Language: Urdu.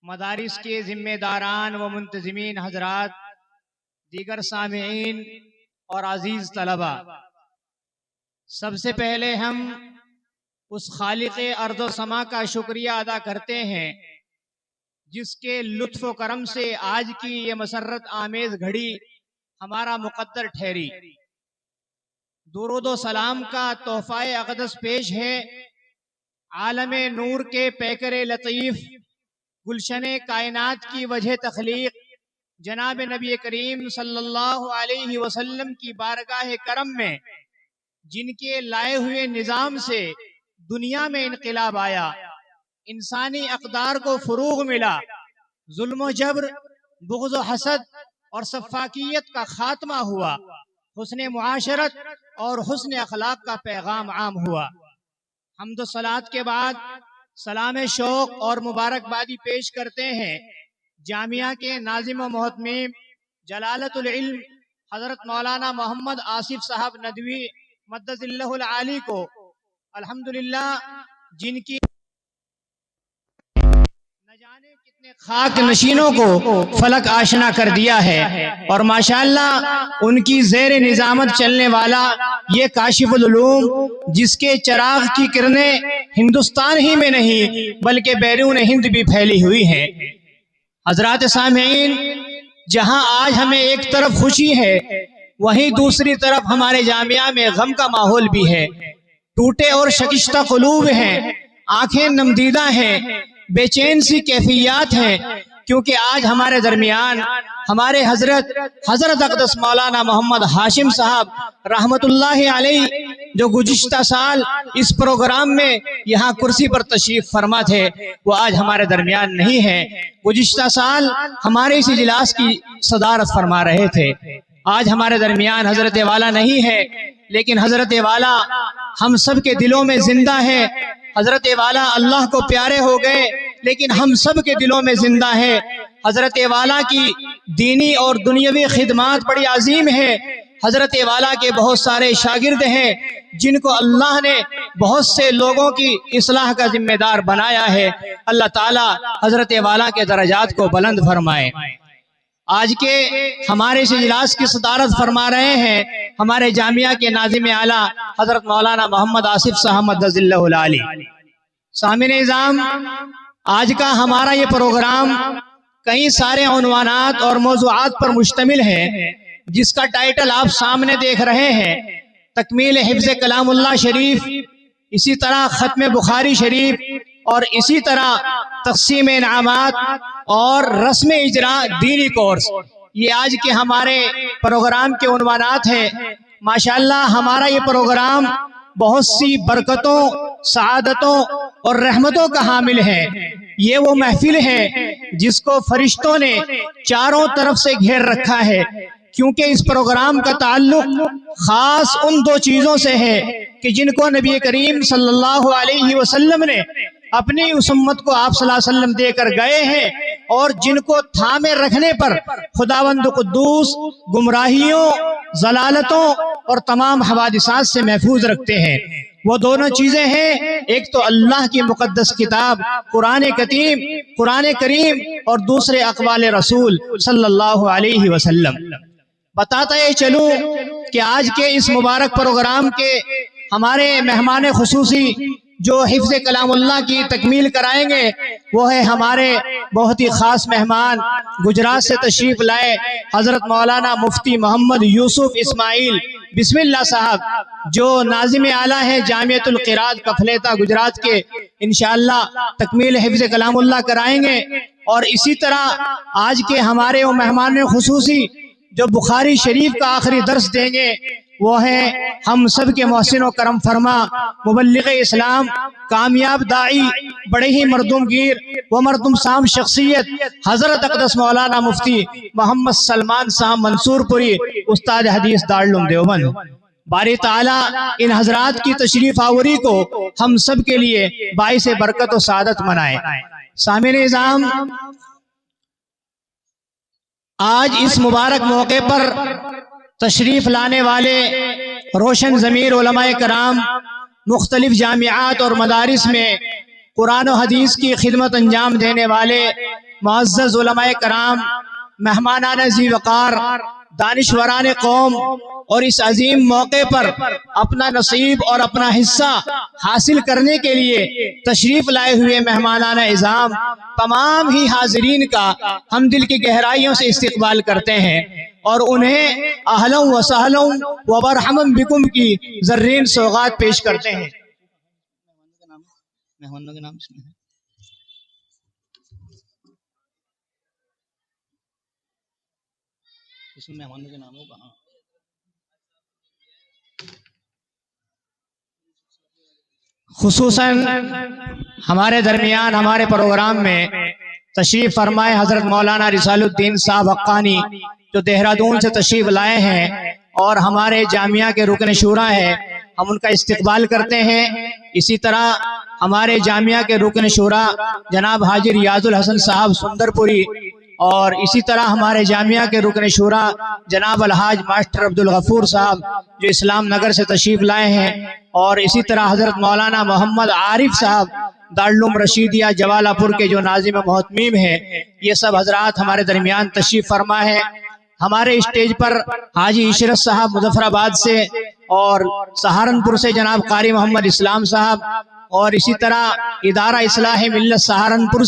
مدارس کے ذمہ داران و منتظمین حضرات، دیگر سامعین اور عزیز طلبہ، سب سے پہلے ہم اس خالق ارض و سما کا شکریہ ادا کرتے ہیں جس کے لطف و کرم سے آج کی یہ مسرت آمیز گھڑی ہمارا مقدر ٹھہری۔ درود و سلام کا تحفہ اقدس پیش ہے عالم نور کے پیکر لطیف، گلشن کائنات کی وجہ تخلیق جناب نبی کریم صلی اللہ علیہ وسلم کی بارگاہ کرم میں، جن کے لائے ہوئے نظام سے دنیا میں انقلاب آیا، انسانی اقدار کو فروغ ملا، ظلم و جبر، بغض و حسد اور سفاکیت کا خاتمہ ہوا، حسن معاشرت اور حسن اخلاق کا پیغام عام ہوا۔ حمد و صلات کے بعد سلام شوق اور مبارکبادی پیش کرتے ہیں جامعہ کے ناظم و محتمیم جلالت العلم حضرت مولانا محمد آصف صاحب ندوی مدد اللہ العالی کو، الحمدللہ جن کی نہ جانے کتنے خاک نشینوں کو فلک آشنا کر دیا ہے، اور ماشاءاللہ ان کی زیر نظامت چلنے والا یہ کاشف العلوم جس کے چراغ کی کرنیں ہندوستان ہی میں نہیں بلکہ بیرون ہند بھی پھیلی ہوئی ہیں۔ حضرات سامعین، جہاں آج ہمیں ایک طرف خوشی ہے، وہیں دوسری طرف ہمارے جامعہ میں غم کا ماحول بھی ہے۔ ٹوٹے اور شکستہ قلوب ہیں، آنکھیں نمدیدہ ہیں، بے چین سی کیفیات ہیں، کیونکہ آج ہمارے درمیان ہمارے حضرت اقدس مولانا محمد ہاشم صاحب رحمت اللہ علیہ، جو گزشتہ سال اس پروگرام میں یہاں کرسی پر تشریف فرما تھے، وہ آج ہمارے درمیان نہیں ہے۔ گزشتہ سال ہمارے اس اجلاس کی صدارت فرما رہے تھے۔ آج ہمارے درمیان حضرت والا نہیں ہے، لیکن حضرت والا ہم سب کے دلوں میں زندہ ہے۔ حضرت والا اللہ کو پیارے ہو گئے، لیکن ہم سب کے دلوں میں زندہ ہے۔ حضرت والا کی دینی اور دنیاوی خدمات بڑی عظیم ہے۔ حضرت والا کے بہت سارے شاگرد ہیں جن کو اللہ نے بہت سے لوگوں کی اصلاح کا ذمہ دار بنایا ہے۔ اللہ تعالی حضرت والا کے درجات کو بلند فرمائے۔ آج کے ہمارے اس اجلاس کی صدارت فرما رہے ہیں ہمارے جامعہ کے ناظم اعلیٰ حضرت مولانا محمد آصف صاحب مدد اللہ العالی۔ سامعین نظام، آج کا ہمارا یہ پروگرام کئی سارے عنوانات اور موضوعات پر مشتمل ہے، جس کا ٹائٹل آپ سامنے دیکھ رہے ہیں: تکمیل حفظ کلام اللہ شریف، اسی طرح ختم بخاری شریف، اور اسی طرح تقسیم انعامات اور رسم اجرا دینی کورس۔ یہ آج کے ہمارے پروگرام کے عنوانات ہیں۔ ماشاءاللہ ہمارا یہ پروگرام بہت سی برکتوں، سعادتوں اور رحمتوں کا حامل ہے۔ یہ وہ محفل ہے جس کو فرشتوں نے چاروں طرف سے گھیر رکھا ہے، کیونکہ اس پروگرام کا تعلق خاص ان دو چیزوں سے ہے کہ جن کو نبی کریم صلی اللہ علیہ وسلم نے اپنی اس امت کو آپ صلی اللہ علیہ وسلم دے کر گئے ہیں، اور جن کو تھامے رکھنے پر خداوند قدوس گمراہیوں، ضلالتوں اور تمام حوادثات سے محفوظ رکھتے ہیں۔ وہ دونوں چیزیں ہیں، ایک تو اللہ کی مقدس کتاب قرآن کریم اور دوسرے اقوال رسول صلی اللہ علیہ وسلم۔ بتاتا یہ چلوں کہ آج کے اس مبارک پروگرام کے ہمارے مہمان خصوصی جو حفظ کلام اللہ کی تکمیل کرائیں گے، وہ ہے ہمارے بہت ہی خاص مہمان، گجرات سے تشریف لائے حضرت مولانا مفتی محمد یوسف اسماعیل بسم اللہ صاحب، جو ناظم اعلیٰ ہیں جامعۃ القراءۃ کفلیتا گجرات کے۔ انشاءاللہ تکمیل حفظ کلام اللہ کرائیں گے، اور اسی طرح آج کے ہمارے وہ مہمان خصوصی جو بخاری شریف کا آخری درس دیں گے، وہ ہیں ہم سب کے محسن و کرم فرما مبلغ اسلام، کامیاب داعی، بڑے ہی مردم گیر و مردم سام شخصیت حضرت اقدس مولانا مفتی محمد سلمان صاحب منصور پوری، استاد حدیث دارالعلوم دیوبند۔ باری تعالیٰ ان حضرات کی تشریف آوری کو ہم سب کے لیے باعث برکت و سعادت بنائے۔ سامعین نظام، آج اس مبارک موقع پر تشریف لانے والے روشن ضمیر علماء کرام، مختلف جامعات اور مدارس میں قرآن و حدیث کی خدمت انجام دینے والے معزز علماء کرام، مہمانان ذی وقار، دانشوران قوم، اور اس عظیم موقع پر اپنا نصیب اور اپنا حصہ حاصل کرنے کے لیے تشریف لائے ہوئے مہمانان اعظام، تمام ہی حاضرین کا ہم دل کی گہرائیوں سے استقبال کرتے ہیں اور انہیں اہلا و سہلا و مرحبا بکم کی زرین سوغات پیش کرتے ہیں۔ مہمانوں کے نام اس میں ہے۔ اس میں مہمانوں کے نام ہوگا۔ خصوصاً ہمارے درمیان ہمارے پروگرام میں تشریف فرمائے حضرت مولانا رسال الدین صاحب حقانی، جو دہرادون سے تشریف لائے ہیں اور ہمارے جامعہ کے رکن شورا ہے، ہم ان کا استقبال کرتے ہیں۔ اسی طرح ہمارے جامعہ کے رکن شورا جناب حاجی ریاض الحسن صاحب سندر پوری، اور اسی طرح ہمارے جامعہ کے رکن شورا جناب الحاج ماسٹر عبدالغفور صاحب جو اسلام نگر سے تشریف لائے ہیں، اور اسی طرح حضرت مولانا محمد عارف صاحب دارالعلوم رشیدیہ جوالہ پور کے جو ناظم محتمیم ہیں، یہ سب حضرات ہمارے درمیان تشریف فرما ہے۔ ہمارے اسٹیج پر حاجی عشرت صاحب مظفر آباد سے، اور سہارنپور سے جناب قاری محمد اسلام صاحب، اور اسی طرح ادارہ اصلاح ملت سہارنپور